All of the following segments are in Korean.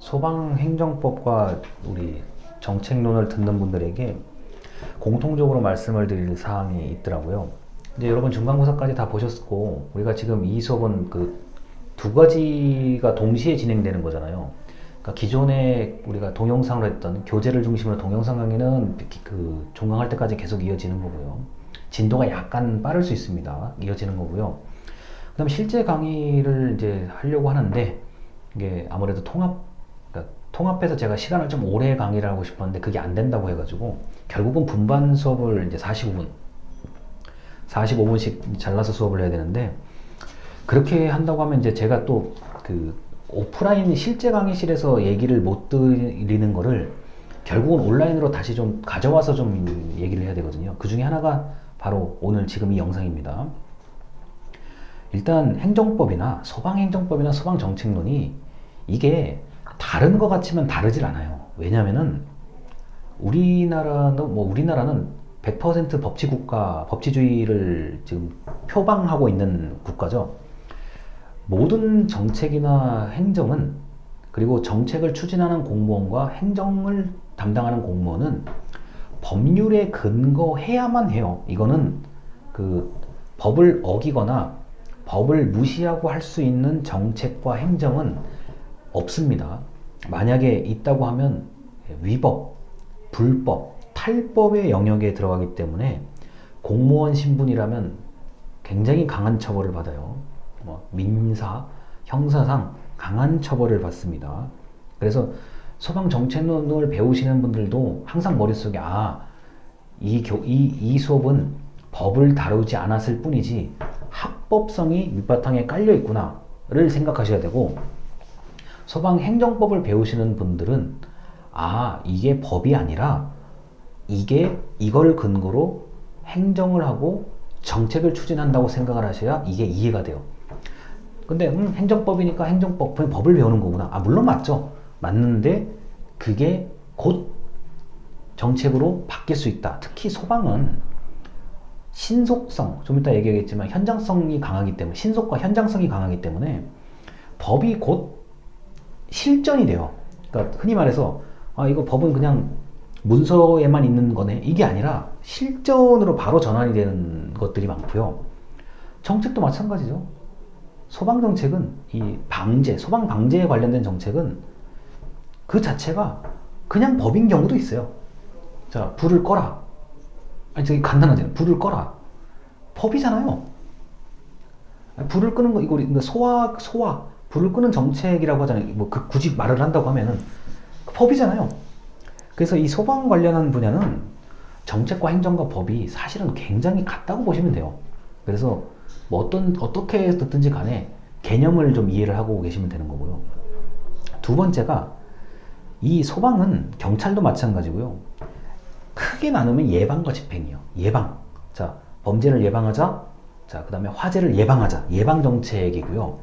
소방행정법과 우리 정책론을 듣는 분들에게 공통적으로 말씀을 드릴 사항이 있더라고요. 이제 여러분 중간고사까지 다 보셨고, 우리가 지금 이 수업은 그 두 가지가 동시에 진행되는 거잖아요. 그러니까 기존에 우리가 동영상으로 했던 교재를 중심으로 동영상 강의는 그 종강할 때까지 계속 이어지는 거고요. 진도가 약간 빠를 수 있습니다. 이어지는 거고요. 그 다음에 실제 강의를 이제 하려고 하는데, 이게 아무래도 그러니까 통합해서 제가 시간을 좀 오래 강의를 하고 싶었는데 그게 안 된다고 해가지고 결국은 분반 수업을 이제 45분씩 잘라서 수업을 해야 되는데, 그렇게 한다고 하면 이제 제가 또 그 오프라인 실제 강의실에서 얘기를 못 드리는 거를 결국은 온라인으로 다시 좀 가져와서 좀 얘기를 해야 되거든요. 그 중에 하나가 바로 오늘 지금 이 영상입니다. 일단 행정법이나 소방행정법이나 소방정책론이 이게 다른 것 같지만 다르질 않아요. 왜냐면은 우리나라는 100% 법치국가, 법치주의를 지금 표방하고 있는 국가죠. 모든 정책이나 행정은, 그리고 정책을 추진하는 공무원과 행정을 담당하는 공무원은 법률에 근거해야만 해요. 이거는 그 법을 어기거나 법을 무시하고 할 수 있는 정책과 행정은 없습니다. 만약에 있다고 하면 위법, 불법, 탈법의 영역에 들어가기 때문에 공무원 신분이라면 굉장히 강한 처벌을 받아요. 민사, 형사상 강한 처벌을 받습니다. 그래서 소방정책론을 배우시는 분들도 항상 머릿속에 이 수업은 법을 다루지 않았을 뿐이지 합법성이 밑바탕에 깔려 있구나를 생각하셔야 되고, 소방행정법을 배우시는 분들은 이게 법이 아니라 이걸 근거로 행정을 하고 정책을 추진한다고 생각을 하셔야 이게 이해가 돼요. 근데 행정법이니까 법을 배우는 거구나. 물론 맞죠. 맞는데 그게 곧 정책으로 바뀔 수 있다. 특히 소방은 신속성, 좀 이따 얘기하겠지만 현장성이 강하기 때문에, 신속과 현장성이 강하기 때문에 법이 곧 실전이 돼요. 그러니까 흔히 말해서 이거 법은 그냥 문서에만 있는 거네, 이게 아니라 실전으로 바로 전환이 되는 것들이 많고요. 정책도 마찬가지죠. 소방정책은 소방 방제에 관련된 정책은 그 자체가 그냥 법인 경우도 있어요. 자, 불을 꺼라. 저기 간단하잖아요. 불을 꺼라. 법이잖아요. 불을 끄는 거, 이거 소화, 불을 끄는 정책이라고 하잖아요. 굳이 말을 한다고 하면은 법이잖아요. 그래서 이 소방 관련한 분야는 정책과 행정과 법이 사실은 굉장히 같다고 보시면 돼요. 그래서 어떻게 듣든지 간에 개념을 좀 이해를 하고 계시면 되는 거고요. 두 번째가, 이 소방은 경찰도 마찬가지고요. 크게 나누면 예방과 집행이요. 예방. 자, 범죄를 예방하자. 자, 그 다음에 화재를 예방하자. 예방 정책이고요.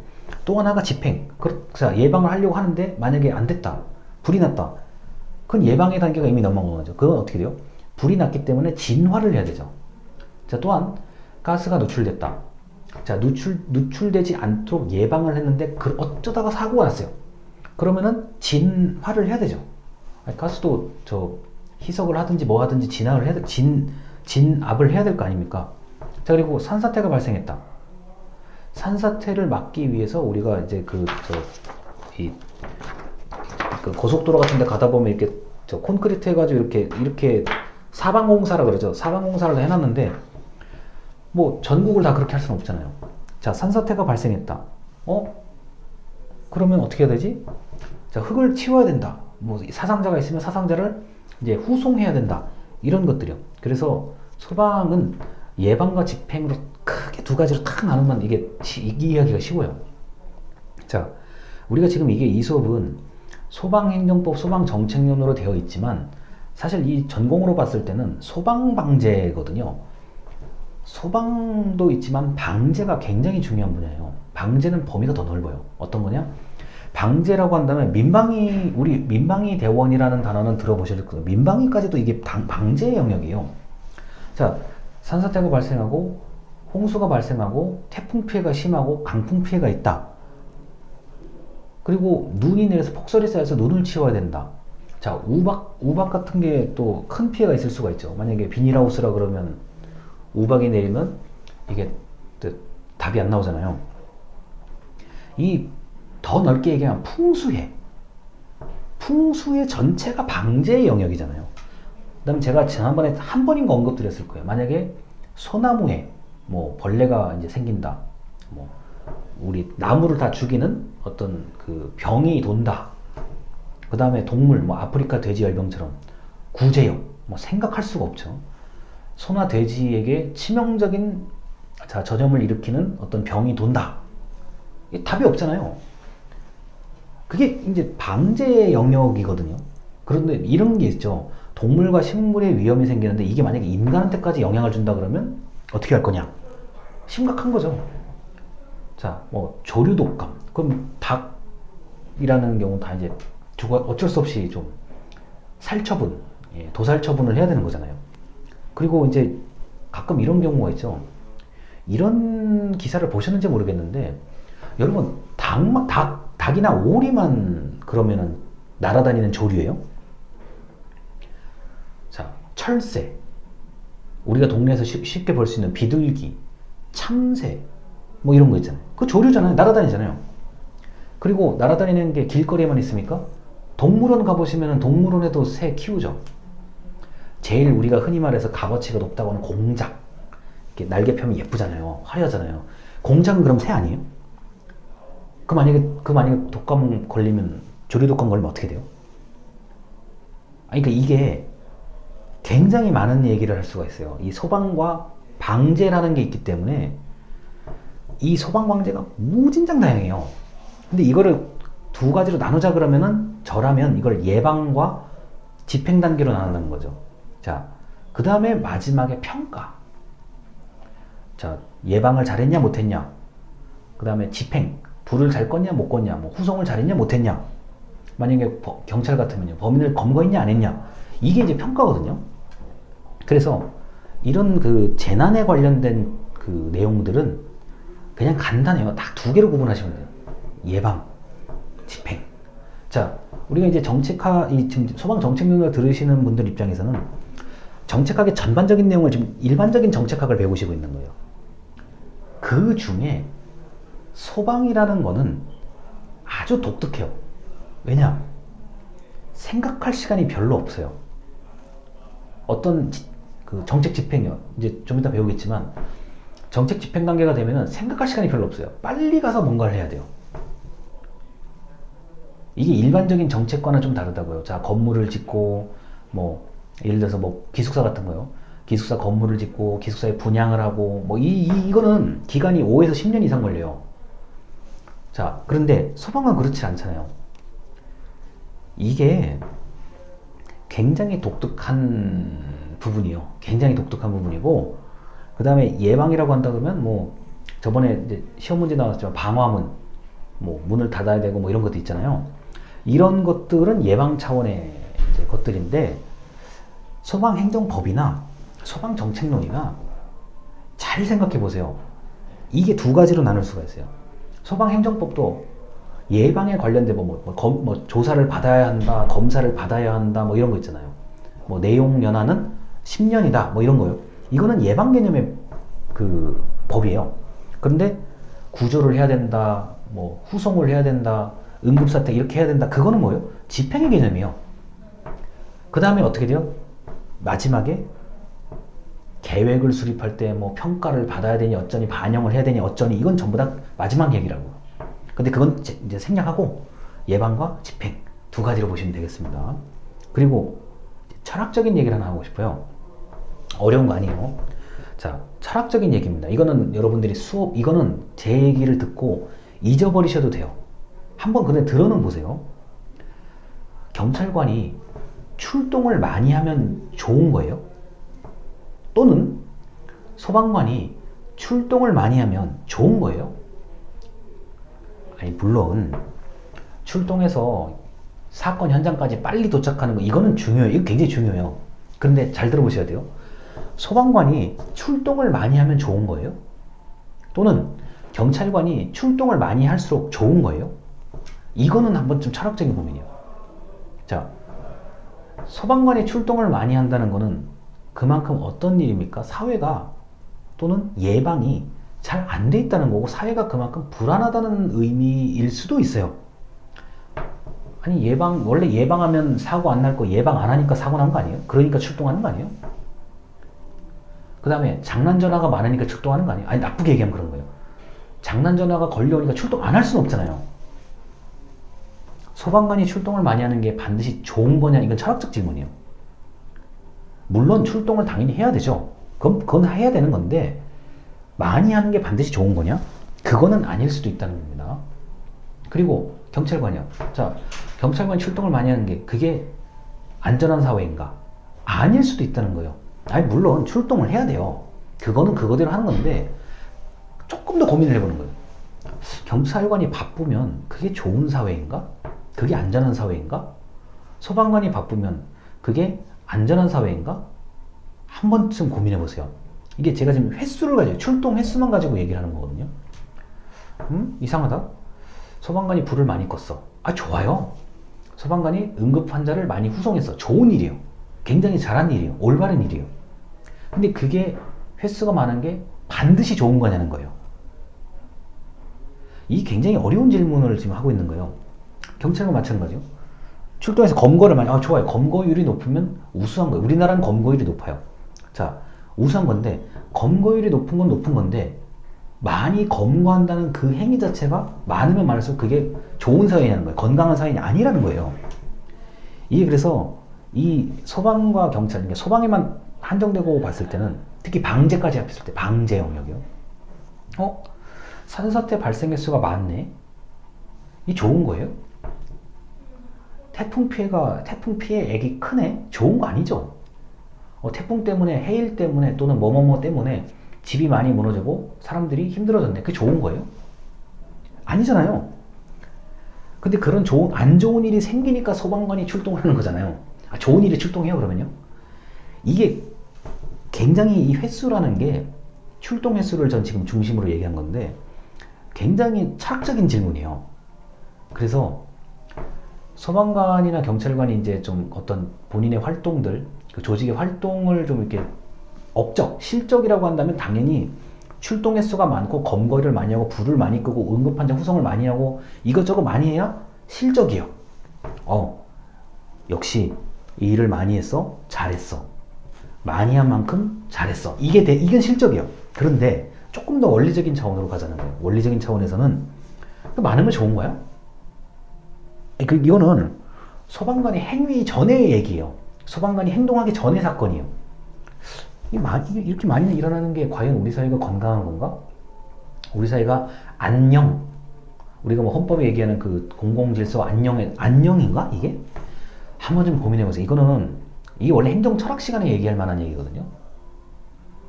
또 하나가 집행. 자, 예방을 하려고 하는데 만약에 안 됐다. 불이 났다. 그건 예방의 단계가 이미 넘어간 거죠. 그건 어떻게 돼요? 불이 났기 때문에 진화를 해야 되죠. 자, 또한 가스가 누출됐다. 자, 누출되지 않도록 예방을 했는데 어쩌다가 사고가 났어요. 그러면은 진화를 해야 되죠. 가스도 희석을 하든지 뭐 하든지 진압을 해야 될 거 아닙니까? 자, 그리고 산사태가 발생했다. 산사태를 막기 위해서 우리가 이제 그 고속도로 같은 데 가다 보면 이렇게 콘크리트 해가지고 이렇게 사방공사라 그러죠. 사방공사를 해놨는데 전국을 다 그렇게 할 수는 없잖아요. 자, 산사태가 발생했다. 그러면 어떻게 해야 되지? 자, 흙을 치워야 된다. 사상자가 있으면 사상자를 이제 후송해야 된다. 이런 것들이요. 그래서 소방은 예방과 집행으로 크게 두 가지로 탁 나누면 이게 이해하기가 쉬워요. 자, 우리가 지금 이 수업은 소방행정법, 소방정책론으로 되어 있지만 사실 이 전공으로 봤을 때는 소방방재거든요. 소방도 있지만 방재가 굉장히 중요한 분야예요. 방재는 범위가 더 넓어요. 어떤 거냐? 방재라고 한다면 우리 민방위 대원이라는 단어는 들어보셨을 거예요. 민방위까지도 이게 방재의 영역이에요. 자, 산사태가 발생하고 홍수가 발생하고 태풍 피해가 심하고 강풍 피해가 있다. 그리고 눈이 내려서 폭설이 쌓여서 눈을 치워야 된다. 자, 우박 같은 게 또 큰 피해가 있을 수가 있죠. 만약에 비닐하우스라 그러면 우박이 내리면 이게 답이 안 나오잖아요. 이 더 넓게 얘기하면 풍수해 전체가 방제의 영역이잖아요. 그 다음에 제가 지난번에 한 번인가 언급드렸을 거예요. 만약에 소나무에 뭐 벌레가 이제 생긴다, 뭐 우리 나무를 다 죽이는 어떤 그 병이 돈다, 그 다음에 동물, 뭐 아프리카 돼지 열병처럼 구제역, 뭐 생각할 수가 없죠. 소나 돼지에게 치명적인 전염을 일으키는 어떤 병이 돈다. 답이 없잖아요. 그게 이제 방제의 영역이거든요. 그런데 이런 게 있죠. 동물과 식물에 위험이 생기는데 이게 만약에 인간한테까지 영향을 준다 그러면 어떻게 할 거냐? 심각한 거죠. 자, 뭐 조류 독감. 그럼 닭이라는 경우 다 이제 어쩔 수 없이 좀 살처분, 도살 처분을 해야 되는 거잖아요. 그리고 이제 가끔 이런 경우가 있죠. 이런 기사를 보셨는지 모르겠는데, 여러분 닭이나 오리만 그러면은 날아다니는 조류예요? 자, 철새, 우리가 동네에서 쉽게 볼 수 있는 비둘기, 참새, 뭐 이런 거 있잖아요. 그 조류잖아요. 날아다니잖아요. 그리고 날아다니는 게 길거리에만 있습니까? 동물원 가보시면 동물원에도 새 키우죠. 제일 우리가 흔히 말해서 값어치가 높다고 하는 공작, 이렇게 날개 펴면 예쁘잖아요. 화려하잖아요. 공작은 그럼 새 아니에요? 만약에 독감 걸리면, 조류 독감 걸리면 어떻게 돼요? 아니, 그러니까 이게 굉장히 많은 얘기를 할 수가 있어요. 이 소방과 방제라는 게 있기 때문에 이 소방 방제가 무진장 다양해요. 근데 이거를 두 가지로 나누자 그러면은, 저라면 이걸 예방과 집행 단계로 나눈다는 거죠. 자, 그 다음에 마지막에 평가. 자, 예방을 잘했냐 못했냐, 그 다음에 집행, 불을 잘 껐냐 못 껐냐, 뭐 후송을 잘했냐 못했냐, 만약에 경찰 같으면요, 범인을 검거했냐 안 했냐, 이게 이제 평가거든요. 그래서 이런 그 재난에 관련된 그 내용들은 그냥 간단해요. 딱 두 개로 구분하시면 돼요. 예방, 집행. 자, 우리가 이제 지금 소방 정책론을 들으시는 분들 입장에서는 정책학의 전반적인 내용을 지금 일반적인 정책학을 배우시고 있는 거예요. 그 중에 소방이라는 거는 아주 독특해요. 왜냐? 생각할 시간이 별로 없어요. 어떤 그 정책 집행이요, 이제 좀 이따 배우겠지만, 정책 집행 단계가 되면은 생각할 시간이 별로 없어요. 빨리 가서 뭔가를 해야 돼요. 이게 일반적인 정책과는 좀 다르다고요. 자, 건물을 짓고, 뭐 예를 들어서 뭐 기숙사 같은 거요. 기숙사 건물을 짓고 기숙사에 분양을 하고, 뭐 이거는 기간이 5에서 10년 이상 걸려요. 자, 그런데 소방은 그렇지 않잖아요. 이게 굉장히 독특한 부분이요. 굉장히 독특한 부분이고, 그 다음에 예방이라고 한다 그러면, 뭐 저번에 이제 시험 문제 나왔지만 방화문, 뭐 문을 닫아야 되고 뭐 이런 것도 있잖아요. 이런 것들은 예방 차원의 이제 것들인데, 소방행정법이나 소방정책론이나 잘 생각해 보세요. 이게 두 가지로 나눌 수가 있어요. 소방행정법도 예방에 관련된 뭐 조사를 받아야 한다, 검사를 받아야 한다, 뭐 이런 거 있잖아요. 뭐 내용 연한은 10년이다, 뭐 이런 거요. 이거는 예방 개념의 그 법이에요. 그런데 구조를 해야 된다, 뭐 후송을 해야 된다, 응급사태 이렇게 해야 된다, 그거는 뭐예요? 집행의 개념이에요. 그 다음에 어떻게 돼요? 마지막에 계획을 수립할 때 뭐 평가를 받아야 되니 어쩌니, 반영을 해야 되니 어쩌니, 이건 전부 다 마지막 얘기라고. 근데 그건 이제 생략하고 예방과 집행 두 가지로 보시면 되겠습니다. 그리고 철학적인 얘기를 하나 하고 싶어요. 어려운 거 아니에요. 자, 철학적인 얘기입니다. 이거는 여러분들이 이거는 제 얘기를 듣고 잊어버리셔도 돼요. 한번 근데 들어는 보세요. 경찰관이 출동을 많이 하면 좋은 거예요? 또는 소방관이 출동을 많이 하면 좋은 거예요? 아니, 물론 출동해서 사건 현장까지 빨리 도착하는 거, 이거는 중요해요. 이거 굉장히 중요해요. 그런데 잘 들어보셔야 돼요. 소방관이 출동을 많이 하면 좋은 거예요? 또는 경찰관이 출동을 많이 할수록 좋은 거예요? 이거는 한번 좀 철학적인 고민이에요. 자, 소방관이 출동을 많이 한다는 거는 그만큼 어떤 일입니까? 사회가 또는 예방이 잘 안 돼 있다는 거고 사회가 그만큼 불안하다는 의미일 수도 있어요. 아니 원래 예방하면 사고 안 날 거 예방 안 하니까 사고 난 거 아니에요? 그러니까 출동하는 거 아니에요? 그 다음에 장난 전화가 많으니까 출동하는 거 아니에요? 아니 나쁘게 얘기하면 그런 거예요. 장난 전화가 걸려오니까 출동 안 할 수는 없잖아요. 소방관이 출동을 많이 하는 게 반드시 좋은 거냐? 이건 철학적 질문이에요. 물론 출동을 당연히 해야 되죠. 그건 해야 되는 건데 많이 하는 게 반드시 좋은 거냐? 그거는 아닐 수도 있다는 겁니다. 그리고 경찰관이요. 자, 경찰관이 출동을 많이 하는 게 그게 안전한 사회인가? 아닐 수도 있다는 거예요. 아니 물론 출동을 해야 돼요. 그거는 그거대로 하는 건데 조금 더 고민을 해보는 거예요. 경찰관이 바쁘면 그게 좋은 사회인가? 그게 안전한 사회인가? 소방관이 바쁘면 그게 안전한 사회인가? 한 번쯤 고민해 보세요. 이게 제가 지금 횟수를 가지고 출동 횟수만 가지고 얘기를 하는 거거든요. 이상하다. 소방관이 불을 많이 껐어. 아 좋아요. 소방관이 응급 환자를 많이 후송했어. 좋은 일이에요. 굉장히 잘한 일이에요. 올바른 일이에요. 근데 그게 횟수가 많은 게 반드시 좋은 거냐는 거예요. 이 굉장히 어려운 질문을 지금 하고 있는 거예요. 경찰과 마찬가지요. 출동해서 검거를 많이, 좋아요. 검거율이 높으면 우수한 거예요. 우리나라는 검거율이 높아요. 자, 우수한 건데, 검거율이 높은 건 높은 건데, 많이 검거한다는 그 행위 자체가 많으면 많을수록 그게 좋은 사회냐는 거예요. 건강한 사회냐 아니라는 거예요. 이게 그래서 이 소방과 경찰, 그러니까 소방에만 한정되고 봤을 때는 특히 방제까지 합했을 때, 방제 영역이요. 산사태 발생 횟수가 많네? 이 좋은 거예요? 태풍 피해액이 크네? 좋은 거 아니죠? 태풍 때문에, 해일 때문에, 또는 뭐뭐뭐 때문에 집이 많이 무너지고 사람들이 힘들어졌네. 그게 좋은 거예요? 아니잖아요. 근데 그런 안 좋은 일이 생기니까 소방관이 출동을 하는 거잖아요. 좋은 일이 출동해요, 그러면요? 이게 굉장히 이 횟수라는 게 출동 횟수를 전 지금 중심으로 얘기한 건데 굉장히 철학적인 질문이에요. 그래서 소방관이나 경찰관이 이제 좀 어떤 본인의 활동들, 그 조직의 활동을 좀 이렇게 실적이라고 한다면 당연히 출동 횟수가 많고 검거를 많이 하고 불을 많이 끄고 응급환자 후송을 많이 하고 이것저것 많이 해야 실적이요. 역시 이 일을 많이 했어? 잘했어. 많이 한 만큼 잘했어. 이건 실적이요. 그런데 조금 더 원리적인 차원으로 가자는 거예요. 원리적인 차원에서는 많으면 좋은 거야? 이거는 소방관이 행위 전의 얘기예요. 소방관이 행동하기 전의 사건이에요. 이렇게 많이 일어나는 게 과연 우리 사회가 건강한 건가? 우리 사회가 우리가 뭐 헌법에 얘기하는 그 공공질서 안녕인가? 이게? 한번 좀 고민해보세요. 이게 원래 행정 철학 시간에 얘기할 만한 얘기거든요.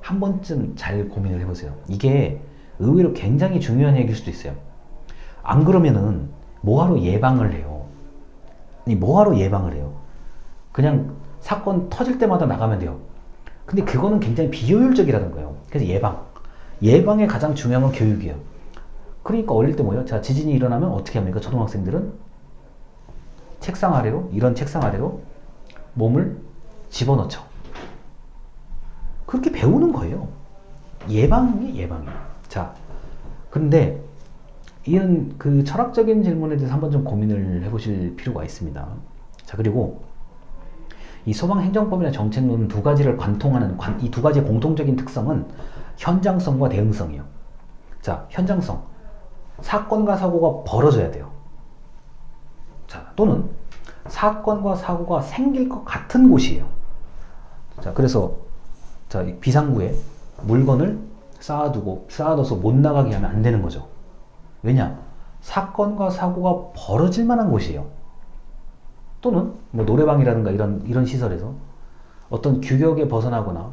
한 번쯤 잘 고민을 해보세요. 이게 의외로 굉장히 중요한 얘기일 수도 있어요. 안 그러면은 뭐하러 예방을 해요? 뭐하러 예방을 해요? 그냥 사건 터질 때마다 나가면 돼요. 근데 그거는 굉장히 비효율적이라는 거예요. 그래서 예방의 가장 중요한 건 교육이에요. 그러니까 어릴 때 뭐예요? 자, 지진이 일어나면 어떻게 합니까? 초등학생들은 이런 책상 아래로 몸을 집어넣죠. 그렇게 배우는 거예요. 예방이에요. 자, 근데 이런 그 철학적인 질문에 대해서 한번 좀 고민을 해보실 필요가 있습니다. 자, 그리고 이 소방행정법이나 정책론 두 가지를 관통하는 이 두 가지의 공통적인 특성은 현장성과 대응성이에요. 자, 현장성. 사건과 사고가 벌어져야 돼요. 자, 또는 사건과 사고가 생길 것 같은 곳이에요. 자, 그래서 비상구에 물건을 쌓아둬서 못 나가게 하면 안 되는 거죠. 왜냐? 사건과 사고가 벌어질 만한 곳이에요. 또는 뭐 노래방이라든가 이런 시설에서 어떤 규격에 벗어나거나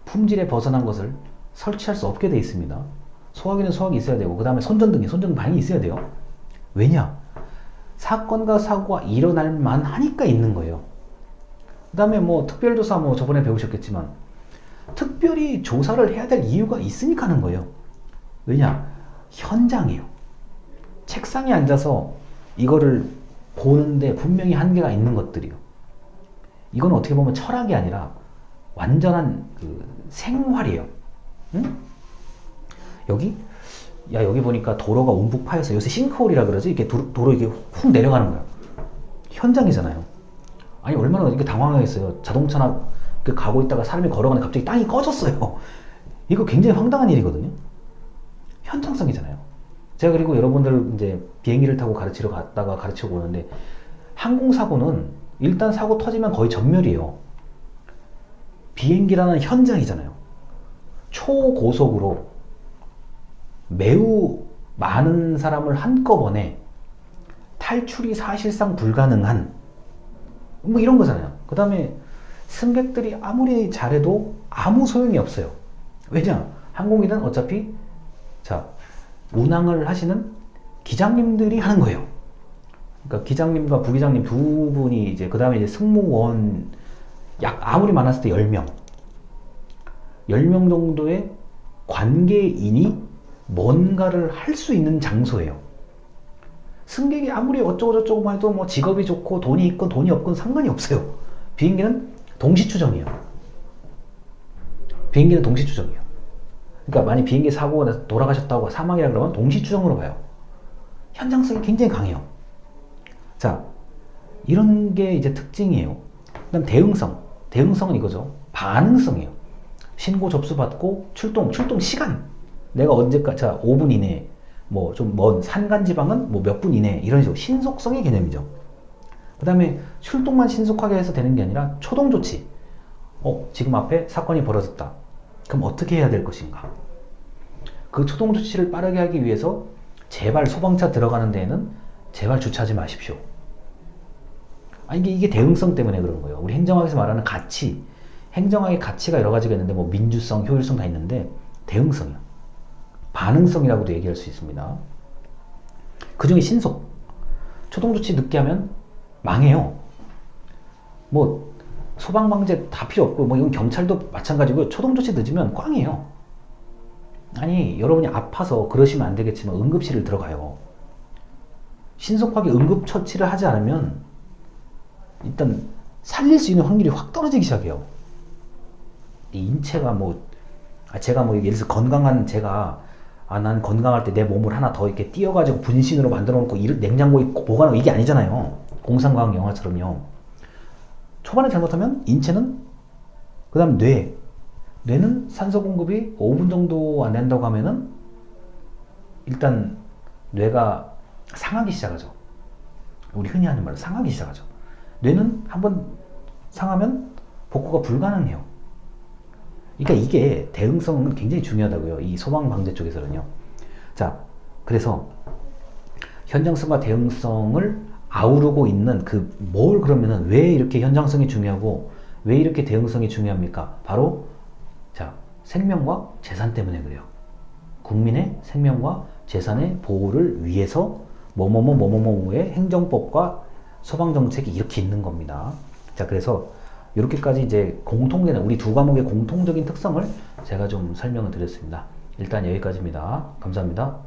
품질에 벗어난 것을 설치할 수 없게 되어 있습니다. 소화기는 소화기 있어야 되고 그 다음에 손전등이 방이 있어야 돼요. 왜냐? 사건과 사고가 일어날 만하니까 있는 거예요. 그 다음에 뭐 특별조사 저번에 배우셨겠지만 특별히 조사를 해야 될 이유가 있으니까 하는 거예요. 왜냐? 현장이에요. 책상에 앉아서 이거를 보는데 분명히 한계가 있는 것들이요. 이건 어떻게 보면 철학이 아니라 완전한 그 생활이에요. 응? 여기 보니까 도로가 움푹 파여서 요새 싱크홀이라 그러지? 이렇게 도로 이게 훅 내려가는 거야. 현장이잖아요. 아니, 얼마나 이게 당황하겠어요. 자동차나 가고 있다가 사람이 걸어가는데 갑자기 땅이 꺼졌어요. 이거 굉장히 황당한 일이거든요. 현장성이잖아요. 제가 그리고 여러분들 이제 비행기를 타고 가르치러 갔다가 가르치고 오는데, 항공사고는 일단 사고 터지면 거의 전멸이에요. 비행기라는 현장이잖아요. 초고속으로 매우 많은 사람을 한꺼번에 탈출이 사실상 불가능한 뭐 이런 거잖아요. 그 다음에 승객들이 아무리 잘해도 아무 소용이 없어요. 왜냐? 항공기는 어차피 운항을 하시는 기장님들이 하는 거예요. 그러니까 기장님과 부기장님 두 분이 이제 그 다음에 이제 승무원 아무리 많았을 때 10명 10명 정도의 관계인이 뭔가를 할 수 있는 장소예요. 승객이 아무리 어쩌고저쩌고 해도 뭐 직업이 좋고 돈이 있건 돈이 없건 상관이 없어요. 비행기는 동시추정이에요. 비행기는 동시추정이에요. 그러니까 만약 비행기 사고가 돌아가셨다고 사망이라 그러면 동시추정으로 봐요. 현장성이 굉장히 강해요. 자, 이런 게 이제 특징이에요. 그다음 대응성. 대응성은 이거죠. 반응성이에요. 신고 접수받고 출동 시간. 내가 언제까지 5분 이내, 뭐 좀 먼 산간지방은 뭐 몇 분 이내, 이런 식으로 신속성의 개념이죠. 그 다음에 출동만 신속하게 해서 되는 게 아니라 초동 조치. 지금 앞에 사건이 벌어졌다. 그럼 어떻게 해야 될 것인가? 그 초동 조치를 빠르게 하기 위해서 제발 소방차 들어가는 데에는 제발 주차하지 마십시오. 이게 대응성 때문에 그런 거예요. 우리 행정학에서 말하는 가치, 행정학의 가치가 여러 가지가 있는데 뭐 민주성, 효율성 다 있는데 대응성이요. 반응성이라고도 얘기할 수 있습니다. 그 중에 신속. 초동조치 늦게 하면 망해요. 뭐 소방방재 다 필요 없고, 뭐 이건 경찰도 마찬가지고 초동조치 늦으면 꽝이에요. 아니, 여러분이 아파서 그러시면 안 되겠지만 응급실을 들어가요. 신속하게 응급처치를 하지 않으면 일단 살릴 수 있는 확률이 확 떨어지기 시작해요. 이 인체가 제가 예를 들어서 건강한 제가 난 건강할 때 내 몸을 하나 더 이렇게 띄어가지고 분신으로 만들어 놓고 냉장고에 보관하고 이게 아니잖아요. 공상과학 영화처럼요. 초반에 잘못하면 인체는, 그 다음 뇌는 산소 공급이 5분 정도 안 된다고 하면은 일단 뇌가 상하기 시작하죠. 우리 흔히 하는 말로 상하기 시작하죠. 뇌는 한번 상하면 복구가 불가능해요. 그러니까 이게 대응성은 굉장히 중요하다고요. 이 소방방재 쪽에서는요. 자, 그래서 현장성과 대응성을 아우르고 있는 그러면은 왜 이렇게 현장성이 중요하고 왜 이렇게 대응성이 중요합니까? 바로 생명과 재산 때문에 그래요. 국민의 생명과 재산의 보호를 위해서 뭐뭐뭐뭐뭐의 행정법과 소방정책이 이렇게 있는 겁니다. 자, 그래서 이렇게까지 이제 공통되는 우리 두 과목의 공통적인 특성을 제가 좀 설명을 드렸습니다. 일단 여기까지입니다. 감사합니다.